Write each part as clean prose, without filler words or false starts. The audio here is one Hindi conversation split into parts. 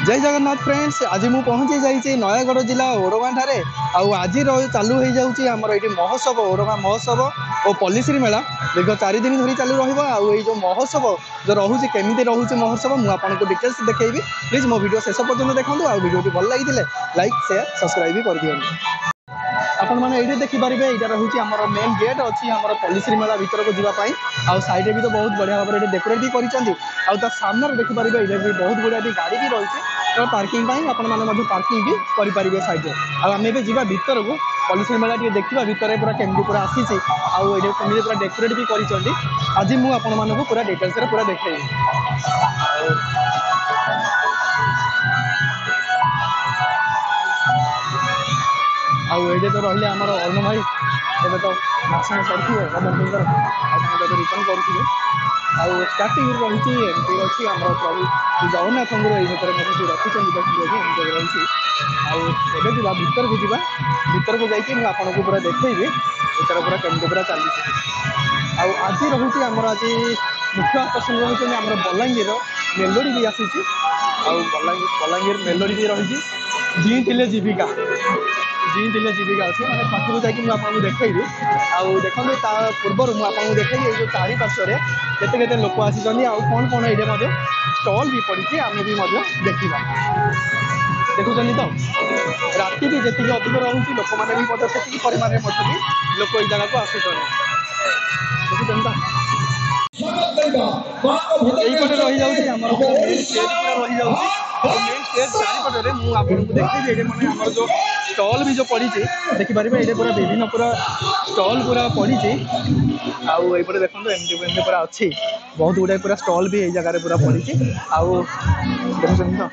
जय जगन्नाथ फ्रेंड्स। आज मुझे पहुंची जाइए नयगढ़ जिला ओरगां ठारे। आज चालू हो जाऊँगी आमर ये महोत्सव ओरगां महोत्सव और पल्लीश्री मेला दीर्घ 4 दिन धरी चालू रही जो महोत्सव जो रोचे केमी रोचे महोत्सव मुझे डिटेल्स देखी प्लीज मो वीडियो शेष पर्यटन देखो और वीडियो भल लगी लाइक शेयर सब्सक्राइब भी कर दिखाँ। आपण मैंने ये देखिपारे यहाँ रोचे आम मेन गेट अच्छी आम पल्लीश्री मेला भर को जावाई आउ सैड्रे भी तो बहुत बढ़िया भाव में डेकोरेट भी कर सामने देखिपारे ये भी बहुत गुड़ा भी गाड़ी भी रही है पार्किंग आपने पार्किंग भी करेंगे सैड्रे आम ए जा भर को पल्लीश्री मेला देखा भर पूरा केमी पूरा आसी केमी पूरा डेकोरेट भी कर आज मुझे पूरा डिटेल्स पूरा देखी। आगे तो रही आमर अरुण भाई एवं तो भाषण करेंगे गवर्नमेंटर रिटर्न करेंगे आर्टिंग रही एमती अच्छी आम प्रभु जगन्नाथ ये भर रखी रही आगे भर को जा भर को जाकि आपको पूरा देखी भर पूरा केमी पूरा चली आज रोचे आमर आज मुख्य आकर्षण रही आम बलांगीर मेलोडी भी आसी बलांगीर मेलोडी भी रही जी थे जीविका जीविका अच्छे मैंने पाखक जाकि आपको देखी आउ देखो पूर्वर मुझे देखी जो चारि पार्श्वर केते लोक आसी कौन कौन ये स्टल भी पड़ी आम भी देखा देखुं तो राति भी जी अधिक रोचे लोक मैंने भी से परिमाण में लोक ये जगह को आसुच्च देखुं तो यहीपटे रही जाऊँगी आम मेन स्टेज पूरा रही जाऊँगी मेन स्टेज चारिपटे मुझे देखी ये मैंने आम जो स्टल भी जो पड़ी देखिपारे ये पूरा विभिन्न पूरा स्टल पूरा पड़ी आईपटे देखो एमती पूरा अच्छी बहुत गुड़ाए पूरा स्टल भी यही जगह पूरा पड़ी आउ देखुं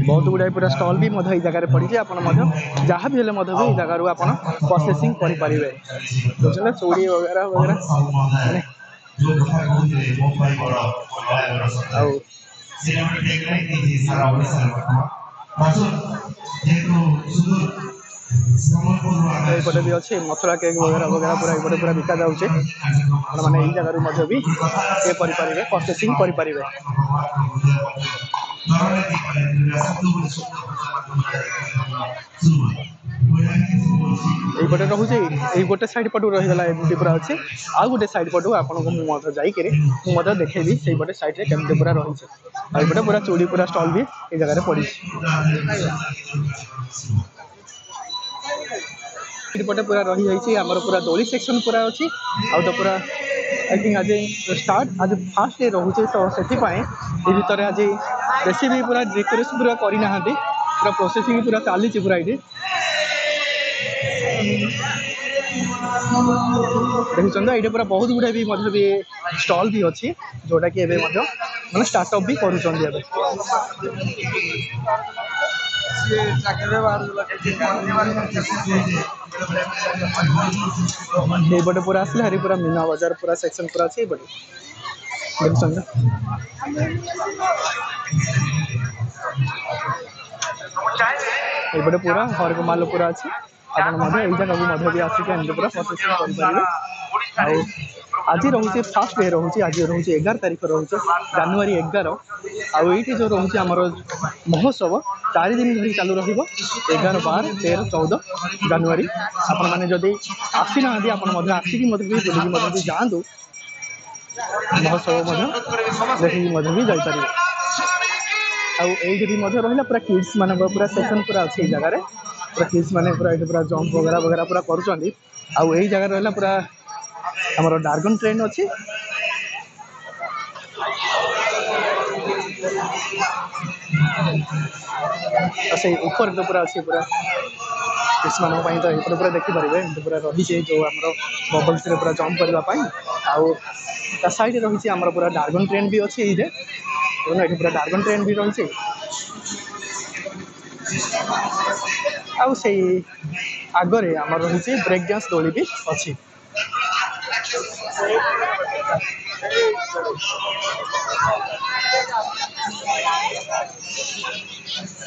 बहुत गुड़ाए पूरा स्टल भी जगह पड़ी आप जहाँ भी भी जगह आप प्रोसेसिंग करेंगे बुझे चूड़ी वगैरह वगैरह ये भी अच्छे मथुरा केक वगैरह वगैरह पूरा ये पूरा बिका जाऊे मैंने यही जगह भी ये करेंगे प्रोसेसिंग करेंगे ये रोचे ये गोटे साइड पटू रहीगला एमती पूरा अच्छे आउ गोटे साइड पटू आपको जाकर देखेबी से गोटे साइड केमती पूरा रही है पूरा चूड़ी पूरा स्टल भी ये जगह पड़ी पटे पूरा रही जाइए आमर पूरा दोली सेक्शन पूरा अच्छी आ तो पूरा आई थिंक आज स्टार्ट आज फास्ट डे रोचे तो से भर आज बेसी भी पूरा डेकोरेशन पूरा करना पूरा प्रोसेसिंग पूरा चली पूरा ये देखुं ये पूरा बहुत गुड़ाए भी स्टल भी अच्छी जोटा कि मैंने स्टार्टअप भी करुँच ये पूरा आसला हरी पूरा मीना बाजार पूरा सेक्शन पूरा अच्छे देखुं ये पूरा हरक माल पूरा अच्छे आप ये जगह भी आसिक पूरा प्रोसेसिंग करेंगे आज रोचे फास्ट डे रोचे आज रोचे 11 तारीख रोचे जनवरी 11 आईटी जो रोचे आमर महोत्सव 4 दिन धरी चालू रहा 11, 12, 13, 14 जनवरी आपण मैंने जदि आसी ना आसिकी बुलिकी जातु महोत्सव देखिए भी जापर आईटी भी रहा पूरा किड्स मान पूरा सेक्शन पूरा अच्छी जगार पूरा किड्स मैंने पूरा ये पूरा जंप वगैरह वगैरह पूरा करुँच जगह रहा पूरा आमर डार्गन ट्रेन अच्छी से ऊपर तो पूरा अच्छी पूरा किड्स मान तो ये पूरा देखिपारे पूरा रही जो आम बबल्स पूरा जंप करने साइड रही आम पूरा डार्गन ट्रेन भी अच्छी ये पूरा डार्गन ट्रेन भी रही आगरे आम रही ब्रेक डांस दोली भी अच्छी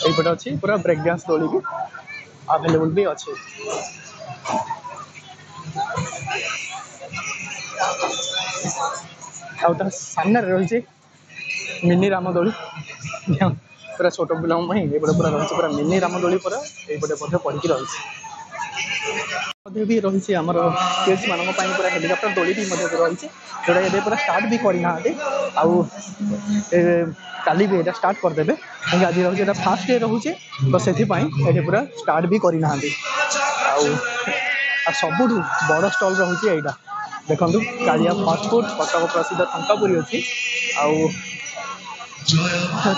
এইপଟେ ଅଛି ପୁରା ବ୍ରେକ୍ ଡ୍ୟାନ୍ସ ଦୋଳି ବି ଆଭେଲେବୁଲ୍ ବି ଅଛି। ଆଉ ତା ସାମ୍ନାରେ ରହିଛି ମିନି ରାମଦୋଳି ପୁରା ଛୋଟ ପିଲାଙ୍କ ପାଇଁ ଏଇପଟେ ପୁରା ରହିଛି ପୁରା ମିନି ରାମଦୋଳି ପୁରା ଏଇପଟେ ମଧ୍ୟ ପଡ଼ିକି ରହିଛି। ମଧ୍ୟ ବି ରହିଛି ଆମର କିଡ୍ସ ମାନଙ୍କ ପାଇଁ ପୁରା ହେଲିକପ୍ଟର ଦୋଳି ବି ମଧ୍ୟ ରହିଛି ଯେଉଁଟା ଏବେ ପୁରା ଷ୍ଟାର୍ଟ ବି କରିନାହାନ୍ତି ଆଉ କାଲି ବି ଏଇଟା ଷ୍ଟାର୍ଟ କରିଦେବେ କାହିଁକି ଆଜି ରହୁଛି ଏଇଟା ଫାର୍ଷ୍ଟ ଡେ ରହୁଛି ତ ସେଥିପାଇଁ ଏଠି ପୁରା ଷ୍ଟାର୍ଟ ବି କରିନାହାନ୍ତି। ଆଉ ସବୁଠୁ ବଡ଼ ଷ୍ଟଲ୍ ରହୁଛି ଏଇଟା ଦେଖନ୍ତୁ କାଳିଆ ଫାଷ୍ଟଫୁଡ୍ କଟକ ପ୍ରସିଦ୍ଧ ଠୁଙ୍କାପୁରୀ ଅଛି ଆଉ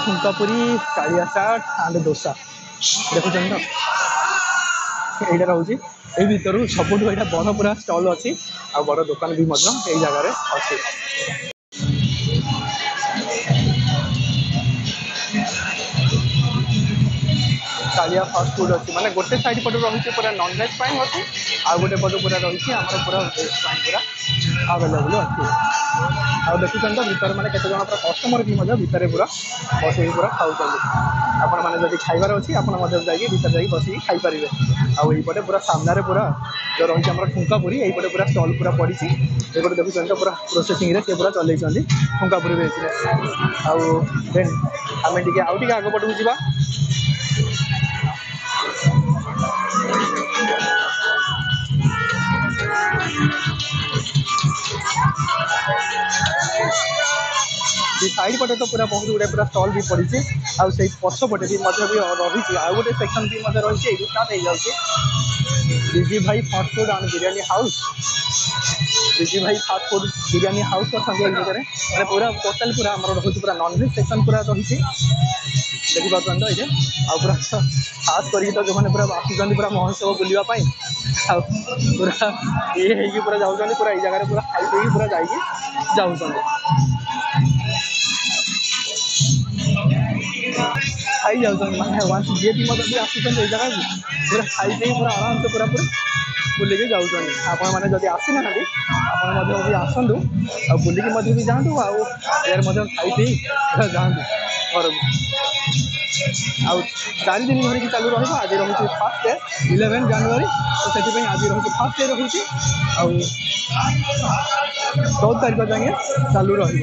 ଠୁଙ୍କାପୁରୀ କାଳିଆ ଚାଟ୍ ଆଣ୍ଡ ଦୋସା ଦେଖୁଛନ୍ତି ତ এইটা রয়েছে এই ভিতর ସବୁଠୁ ଏଇଟା ବଡ଼ ପୁରା ଷ୍ଟଲ୍ ଅଛି ଆଉ ବଡ଼ ଦୋକାନ ବି ମଧ୍ୟ ଏଇ ଜାଗାରେ ଅଛି। କାଳିଆ ଫାଷ୍ଟଫୁଡ୍ ଅଛି ମାନେ ଗୋଟେ ସାଇଡ୍ ପଟେ ରହିଛି ପୁରା ନନ୍ଭେଜ୍ ପାଇଁ ଅଛି ଆଉ ଗୋଟେ ପଟେ ପୁରା ରହିଛି ଆମର ପୁରା ଭେଜ୍ ପାଇଁ ପୁରା ଆଭେଲେବୁଲ୍ ଅଛି। ଆଉ ଦେଖୁଛନ୍ତି ତ ଭିତରେ ମାନେ କେତେ ଜଣ ପୁରା କଷ୍ଟମର ବି ମଧ୍ୟ ଭିତରେ ପୁରା ବସିକି ପୁରା ଖାଉଛନ୍ତି। ଆପଣମାନେ ଯଦି ଖାଇବାର ଅଛି ଆପଣ ମଧ୍ୟ ଯାଇକି ଭିତରେ ଯାଇକି ବସିକି ଖାଇପାରିବେ। ଆଉ ଏଇପଟେ ପୁରା ସାମ୍ନାରେ ପୁରା ଯେଉଁ ରହିଛି ଆମର ଠୁଙ୍କାପୁରୀ ଏଇପଟେ ପୁରା ଷ୍ଟଲ୍ ପୁରା ପଡ଼ିଛି ଏଇପଟେ ଦେଖୁଛନ୍ତି ତ ପୁରା ପ୍ରୋସେସିଂରେ ସେ ପୁରା ଚଲେଇଛନ୍ତି ଠୁଙ୍କାପୁରୀ ବେଚରେ। ଆଉ ଦେନ୍ ଆମେ ଟିକେ ଆଉ ଟିକେ ଆଗ ପଟକୁ ଯିବା। साइड पटे तो पूरा बहुत गुड़े पूरा स्टल भी पड़ी आउ से पछपटे भी रही आउ गोटे सेक्शन भी रही स्टार्ट हो जाए विजी भाई फास्टफुड एंड बिरियानी हाउस विजी भाई फास्टफुड बिरियानी हाउस अच्छे मैंने पूरा टोटाल पूरा रोचे पूरा नॉनवेज सेक्शन पूरा रही देखिए तो ये आ पूरा खास कर तो जो मैंने पूरा आसुँच पूरा महोत्सव बुलवाई पूरा ये पूरा जाऊँ पूरा ये जगह पूरा खाई पूरा जाइए जाऊँ खाई जाऊँ मैंने वन जी भी मतलब भी आसुँच जगह को पूरा खाई पूरा आराम से पूरा पूरा बुलिकी जाऊँ आपण मैंने जब आसी ना भी आसतु आ बुलिकी भी जातु आउ खाई जातु घर आउ 4 दिन धरिकी चालू रहा आज रोचे फास्ट डे 11 जनवरी तो से आज रोचे फास्ट डे रोचे आउ 14 तारीख जाए चालू रही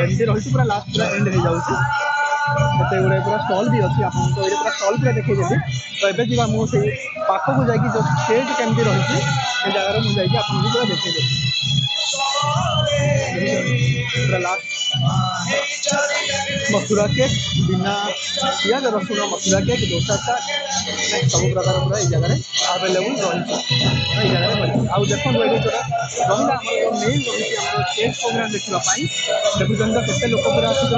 रही पूरा लास्ट पूरा एंड हो जाऊँगी एत गुड़े पूरा स्टल भी अच्छी आप पूरा स्टल पूरा देखी तो ये जी मुझे पाखक जाकि जो स्टेज केमती रही से जगार मुझे आपको पूरा देखी पूरा लास्ट मथुरा केक बिना पियाज रसुण मथुरा केक डोसा चाट सब प्रकार पूरा ये जगह आवेलेबल रही जगह रही आउ देखो ये जो रहा मेन रही स्टेज प्रोग्राम देखापी देखुं तो केते लोक पूरा आसुँच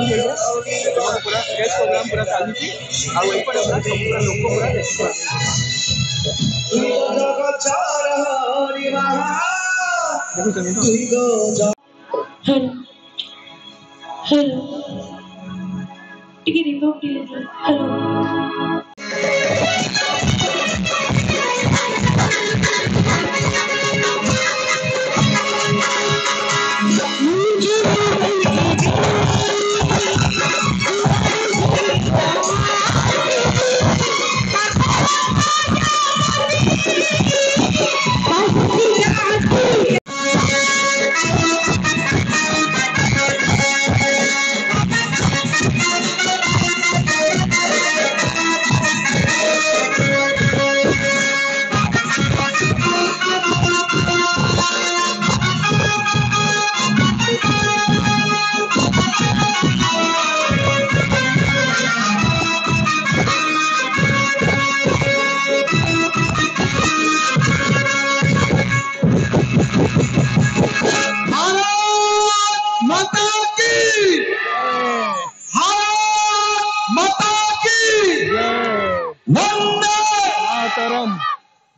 पूरा स्टेज प्रोग्राम पूरा चलती आउटे पूरा सब पूरा लोक पूरा देखा हेलो टिके रिमूव प्लीज हेलो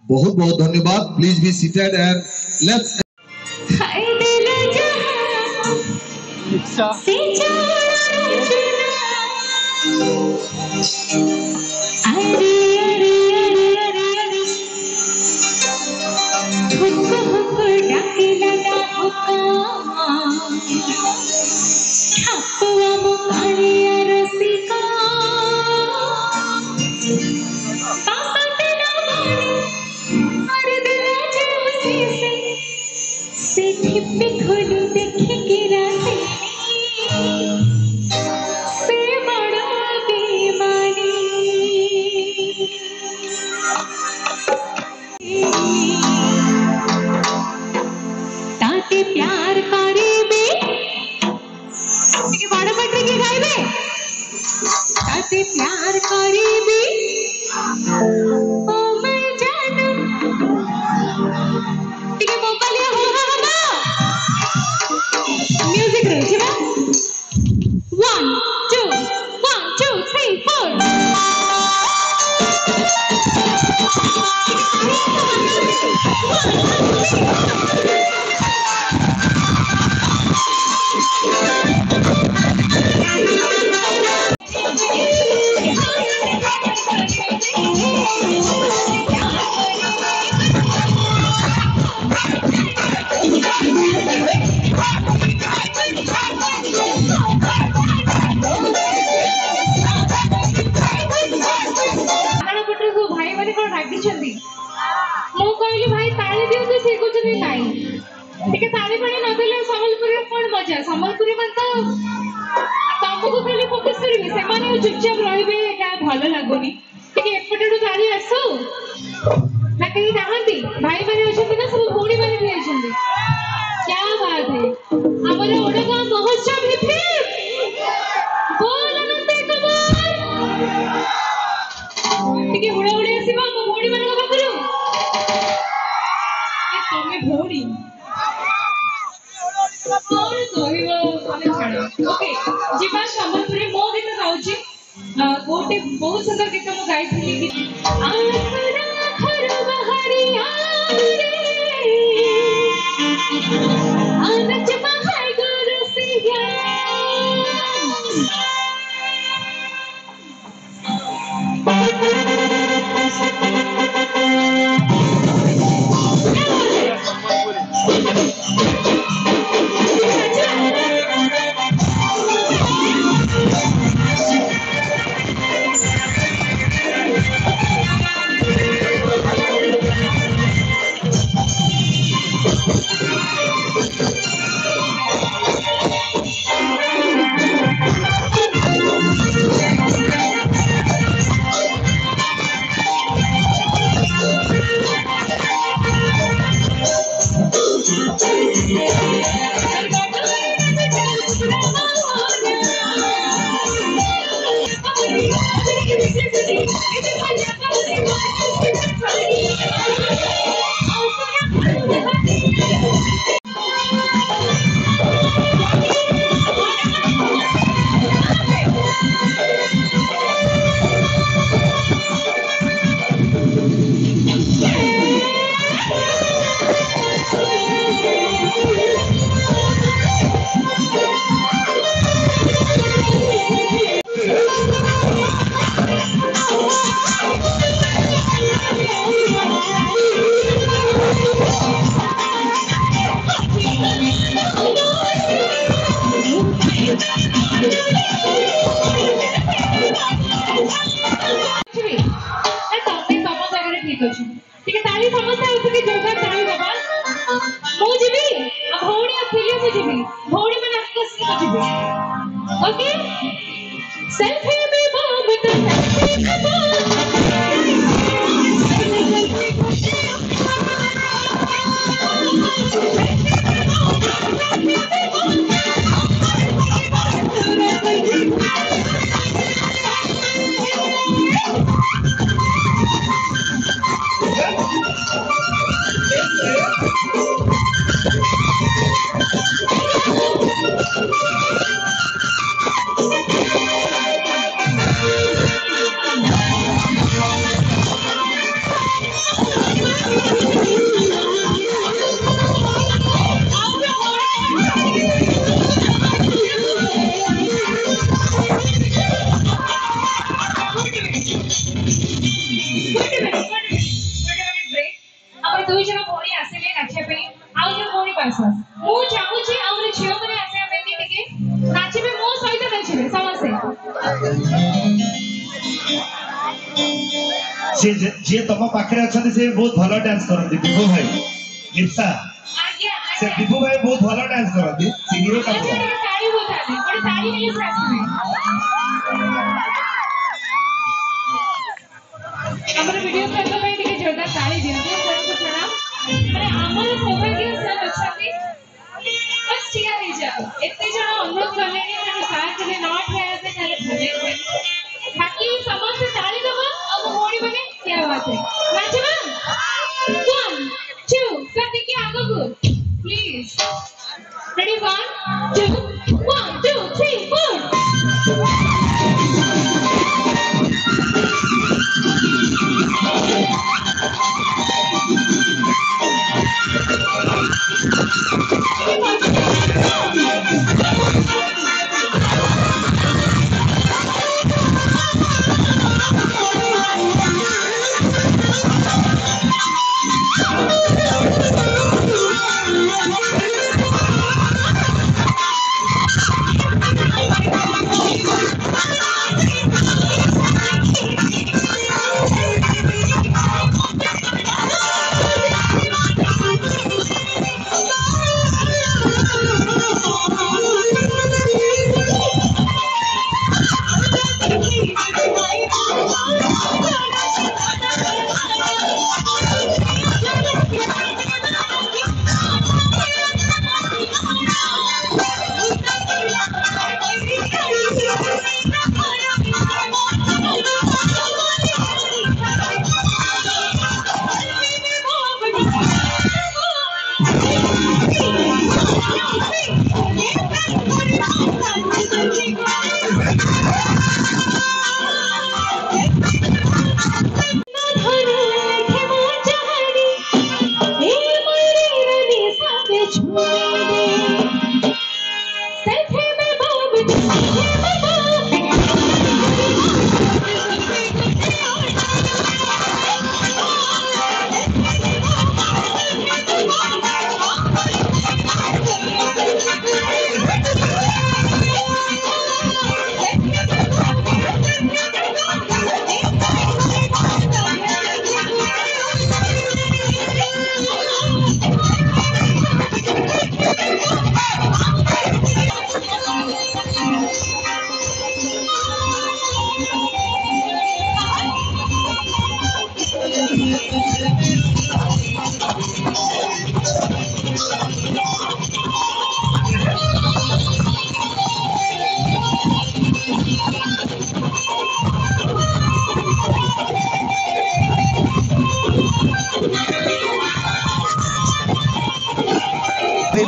बहुत बहुत धन्यवाद please be seated and let's Aku ताते प्यार करीबी ओ मैं जानम टिके मोबाइल हो म्यूजिक रे छिबा 1 2 1 2 3 मु कहली भाई ताली दियो से कुछ नहीं नाई ठीक है ताली पानी न देले संबलपुरी कोन मजा संबलपुरी मन तो तुमको खाली फोकस करबी से माने चुपचाप रहबे का भलो लागोनी ठीक है एपटेडू ताली आसो ना कहीं नाहंती भाई माने अछंती ना सब भौणी माने भी अछंती क्या बात है हमारे ओडगा महोत्सव हिते बोल अनंत कुमार ठीक है उड़ा उड़ा आसीबा म भौणी माने का करू तुम्हें भौणी और कहबो तने छाड़ ओके जीवा संबलपुरी मो गीत गाउची गोटे बहुत सुंदर गीत मु गाइथिली कि आखरा खर बहरिया रे आनच बहाय गुरु सिया ठीक है ताली समझता है उसके जोरदार ताली बाबा मु जीबी भौणी अथिले मु जीबी भौणी मन आकस मु जीबी ओके सेल्फी में बॉम्ब तो जे तुम पाखे अच्छा से बहुत भल डांस करती दीपू भाई लिप्सा से दीपू भाई बहुत भल डांस करती से हीरो का हमर वीडियो करबा ପାଇଁ ଟିକେ जोरदार ताली दियंते सबको प्रणाम माने हमर सौभाग्य सब अछती बस ठीक है जाओ इतने जण अनुरोध करले माने साथ में नॉट है से खाली भले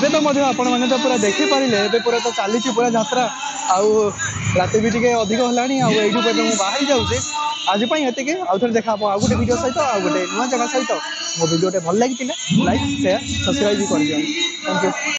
ଏବେ ତ ମଧ୍ୟ ଆପଣମାନେ ତ ପୁରା ଦେଖିପାରିଲେ ଏବେ ପୁରା ତ ଚାଲିଛି ପୁରା ଯାତ୍ରା ଆଉ ରାତି ବି ଟିକେ ଅଧିକ ହେଲାଣି ଆଉ ଏଇଠୁ ଏବେ ମୁଁ ବାହାରି ଯାଉଛି ଆଜି ପାଇଁ ଏତିକି ଆଉ ଥରେ ଦେଖା ହବ ଆଉ ଗୋଟେ ଭିଡ଼ିଓ ସହିତ ଆଉ ଗୋଟେ ନୂଆ ଜାଗା ସହିତ ମୋ ଭିଡ଼ିଓଟେ ଭଲ ଲାଗିଥିଲେ ଲାଇକ୍ ସେୟାର ସବସ୍କ୍ରାଇବ୍ ବି କରିଦିଅନ୍ତୁ ଥ୍ୟାଙ୍କ ୟୁ।